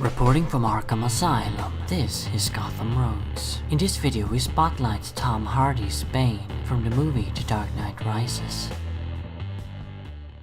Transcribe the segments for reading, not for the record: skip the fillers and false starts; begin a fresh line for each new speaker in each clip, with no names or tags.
Reporting from Arkham Asylum, this is Gotham Roads. In this video we spotlight Tom Hardy's Bane from the movie The Dark Knight Rises.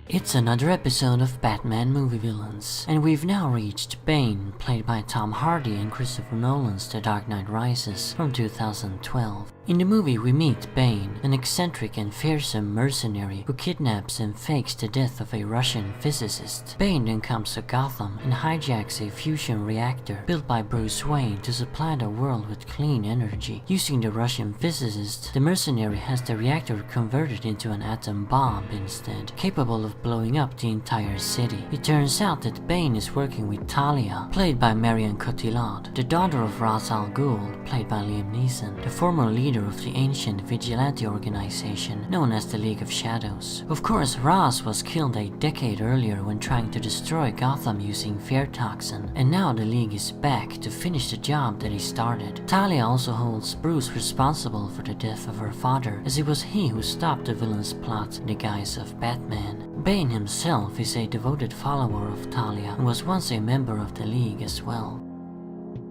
It's another episode of Batman movie villains, and we've now reached Bane, played by Tom Hardy in Christopher Nolan's The Dark Knight Rises from 2012. In the movie we meet Bane, an eccentric and fearsome mercenary who kidnaps and fakes the death of a Russian physicist. Bane then comes to Gotham and hijacks a fusion reactor built by Bruce Wayne to supply the world with clean energy. Using the Russian physicist, the mercenary has the reactor converted into an atom bomb instead, capable of blowing up the entire city. It turns out that Bane is working with Talia, played by Marion Cotillard, the daughter of Ra's al Ghul, played by Liam Neeson, the former leader of the ancient vigilante organization known as the League of Shadows. Of course, Ra's was killed a decade earlier when trying to destroy Gotham using fear toxin, and now the League is back to finish the job that he started. Talia also holds Bruce responsible for the death of her father, as it was he who stopped the villain's plot in the guise of Batman. Bane himself is a devoted follower of Talia and was once a member of the League as well.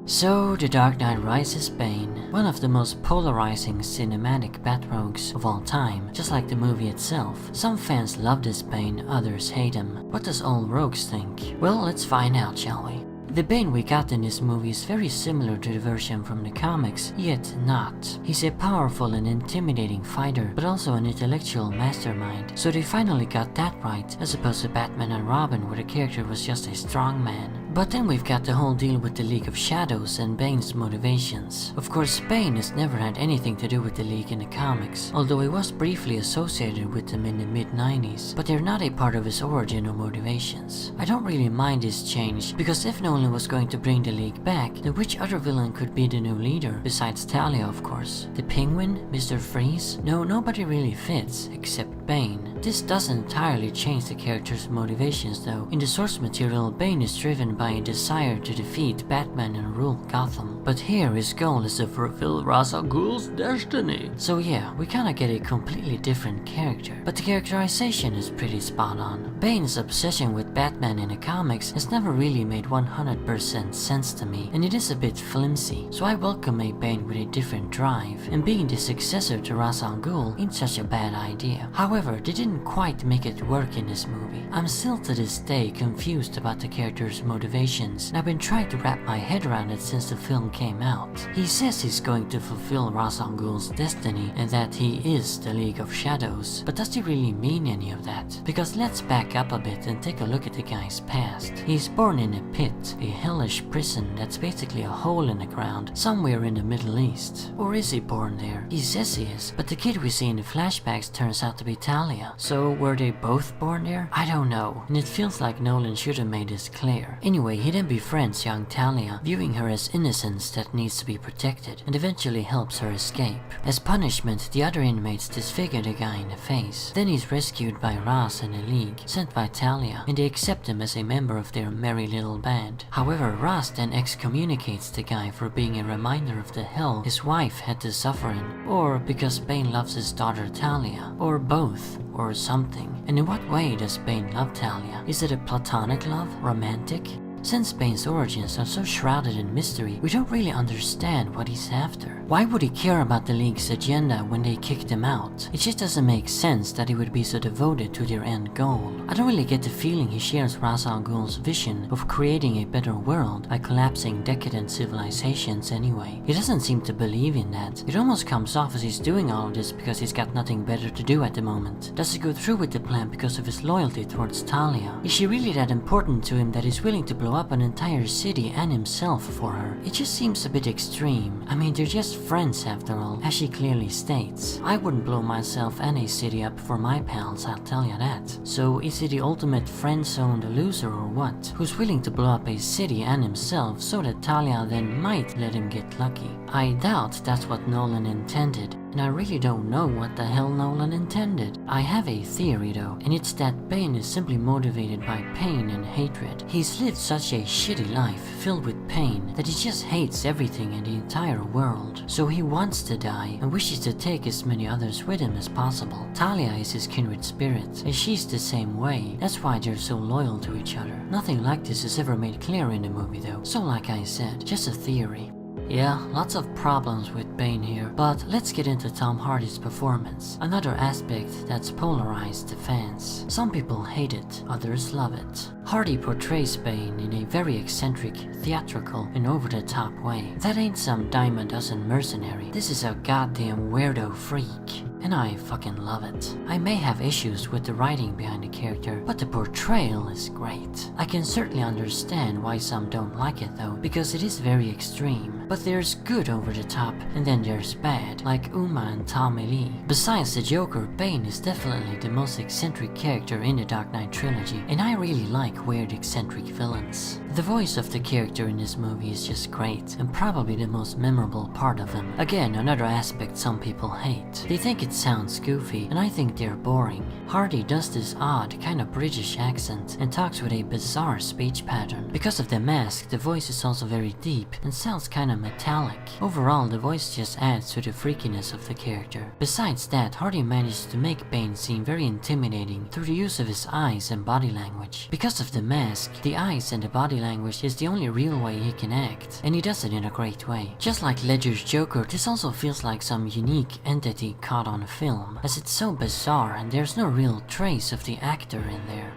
So, The Dark Knight Rises Bane, one of the most polarizing cinematic Batrogues of all time, just like the movie itself. Some fans love this Bane, others hate him. What does all rogues think? Well, let's find out, shall we? The Bane we got in this movie is very similar to the version from the comics, yet not. He's a powerful and intimidating fighter, but also an intellectual mastermind, so they finally got that right, as opposed to Batman and Robin where the character was just a strong man. But then we've got the whole deal with the League of Shadows and Bane's motivations. Of course, Bane has never had anything to do with the League in the comics, although he was briefly associated with them in the mid-90s, but they're not a part of his origin or motivations. I don't really mind this change, because if Nolan was going to bring the League back, then which other villain could be the new leader, besides Talia of course? The Penguin? Mr. Freeze? No, nobody really fits, except Bane. This doesn't entirely change the character's motivations though. In the source material, Bane is driven by a desire to defeat Batman and rule Gotham, but here his goal is to fulfill Ra's al Ghul's destiny. So yeah, we kinda get a completely different character, but the characterization is pretty spot on. Bane's obsession with Batman in the comics has never really made 100% sense to me, and it is a bit flimsy, so I welcome a Bane with a different drive, and being the successor to Ra's al Ghul ain't such a bad idea. However, they didn't quite make it work in this movie. I'm still to this day confused about the character's motivations, and I've been trying to wrap my head around it since the film came out. He says he's going to fulfill Ra's al Ghul's destiny and that he is the League of Shadows, but does he really mean any of that? Because let's back up a bit and take a look at the guy's past. He's born in a pit, a hellish prison that's basically a hole in the ground somewhere in the Middle East. Or is he born there? He says he is, but the kid we see in the flashbacks turns out to be Talia. So were they both born there? I don't know, and it feels like Nolan should have made this clear. Anyway, he then befriends young Talia, viewing her as innocence that needs to be protected, and eventually helps her escape. As punishment, the other inmates disfigure the guy in the face. Then he's rescued by Ra's and the League, sent by Talia, and they accept him as a member of their merry little band. However, Ra's then excommunicates the guy for being a reminder of the hell his wife had to suffer in, or because Bane loves his daughter Talia, or both, or something. And in what way does Bane love Talia? Is it a platonic love? Romantic? Since Bane's origins are so shrouded in mystery, we don't really understand what he's after. Why would he care about the League's agenda when they kicked him out? It just doesn't make sense that he would be so devoted to their end goal. I don't really get the feeling he shares Ra's al Ghul's vision of creating a better world by collapsing decadent civilizations anyway. He doesn't seem to believe in that. It almost comes off as he's doing all of this because he's got nothing better to do at the moment. Does he go through with the plan because of his loyalty towards Talia? Is she really that important to him that he's willing to blow up an entire city and himself for her? It just seems a bit extreme. I mean, they're just friends after all, as she clearly states. I wouldn't blow myself and a city up for my pals, I'll tell you that. So is he the ultimate friend-zoned loser or what? Who's willing to blow up a city and himself so that Talia then might let him get lucky? I doubt that's what Nolan intended. and I really don't know what the hell Nolan intended. I have a theory though, and it's that Bane is simply motivated by pain and hatred. He's lived such a shitty life filled with pain that he just hates everything in the entire world. So he wants to die and wishes to take as many others with him as possible. Talia is his kindred spirit, and she's the same way. That's why they're so loyal to each other. Nothing like this is ever made clear in the movie though, so like I said, just a theory. Yeah, lots of problems with Bane here, but let's get into Tom Hardy's performance, another aspect that's polarized the fans. Some people hate it, others love it. Hardy portrays Bane in a very eccentric, theatrical, and over-the-top way. That ain't some dime a dozen mercenary, this is a goddamn weirdo freak. And I fucking love it. I may have issues with the writing behind the character, but the portrayal is great. I can certainly understand why some don't like it though, because it is very extreme. But there's good over the top, and then there's bad, like Uma and Tommy Lee. Besides the Joker, Bane is definitely the most eccentric character in the Dark Knight trilogy, and I really like weird eccentric villains. The voice of the character in this movie is just great, and probably the most memorable part of him. Again, another aspect some people hate. They think it sounds goofy, and I think they're boring. Hardy does this odd, kind of British accent, and talks with a bizarre speech pattern. Because of the mask, the voice is also very deep, and sounds kinda metallic. Overall, the voice just adds to the freakiness of the character. Besides that, Hardy manages to make Bane seem very intimidating through the use of his eyes and body language. Because of the mask, the eyes and the body language is the only real way he can act, and he does it in a great way. Just like Ledger's Joker, this also feels like some unique entity caught on film, as it's so bizarre and there's no real trace of the actor in there.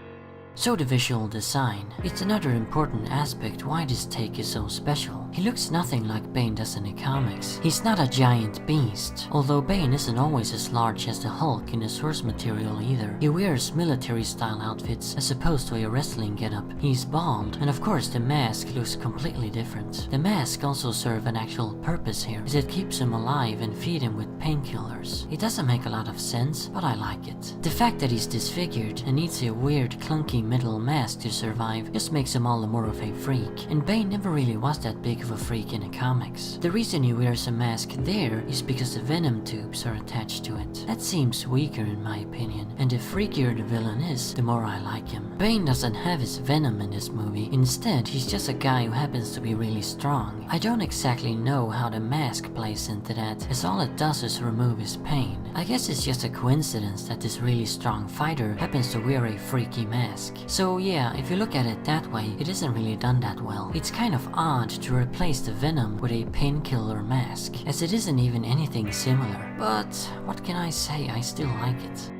So the visual design, it's another important aspect why this take is so special. He looks nothing like Bane does in the comics. He's not a giant beast, although Bane isn't always as large as the Hulk in the source material either. He wears military style outfits as opposed to a wrestling getup. He's bald, and of course the mask looks completely different. The mask also serves an actual purpose here, as it keeps him alive and feed him with painkillers. It doesn't make a lot of sense, but I like it. The fact that he's disfigured and needs a weird clunky metal mask to survive just makes him all the more of a freak, and Bane never really was that big of a freak in the comics. The reason he wears a mask there is because the venom tubes are attached to it. That seems weaker in my opinion, and the freakier the villain is, the more I like him. Bane doesn't have his venom in this movie, instead he's just a guy who happens to be really strong. I don't exactly know how the mask plays into that, as all it does is remove his pain. I guess it's just a coincidence that this really strong fighter happens to wear a freaky mask. So yeah, if you look at it that way, it isn't really done that well. It's kind of odd to replace the venom with a painkiller mask, as it isn't even anything similar. But what can I say, I still like it.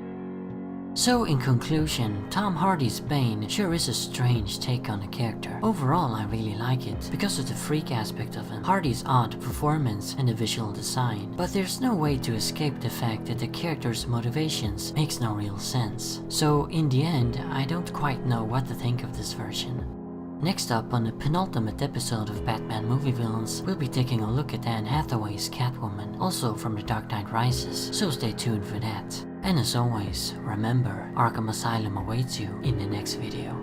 So in conclusion, Tom Hardy's Bane sure is a strange take on the character. Overall I really like it, because of the freak aspect of him, Hardy's odd performance and the visual design. But there's no way to escape the fact that the character's motivations makes no real sense. So in the end, I don't quite know what to think of this version. Next up, on the penultimate episode of Batman Movie Villains, we'll be taking a look at Anne Hathaway's Catwoman, also from The Dark Knight Rises, so stay tuned for that. And as always, remember, Arkham Asylum awaits you in the next video.